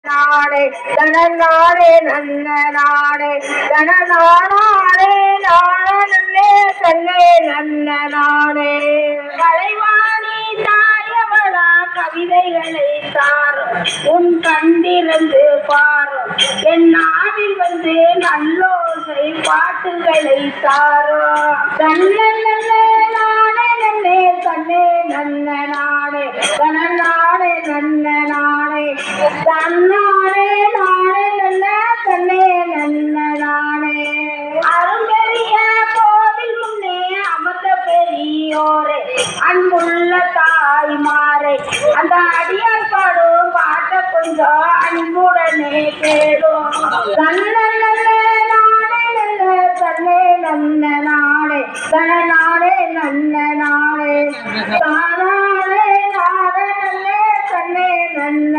நாடே தனநாடே நன்ன நாடே தனநாடே நாடே தன்னே நன்ன நாடே கலைவாணி தாயவளா கவிதைகளை தாரும் உன் கண்டிருந்து பாரும் என் நாவில் வந்து நல்லோசை பாட்டுகளை தாரும் தன்ன நாடே நன்னே தன்னே நன்ன நாடே தனநாடே நன்ன நாடே தன்னாடே நாடே நல்ல தன்னே நன்ன நாடே அரும்பெரிய கோவில் முன்னே அமர்ந்த பெரியோரே அன்புள்ள தாய்மாரே அந்த அடியார் பாடும் பாட்ட கொஞ்சம் அன்புடனே கேடும் தன்ன நாடே நல்ல தன்னே நன்ன நாடே தனநாடே நன்ன நாடே தானாடே நாடே நல்ல தன்னே நன்ன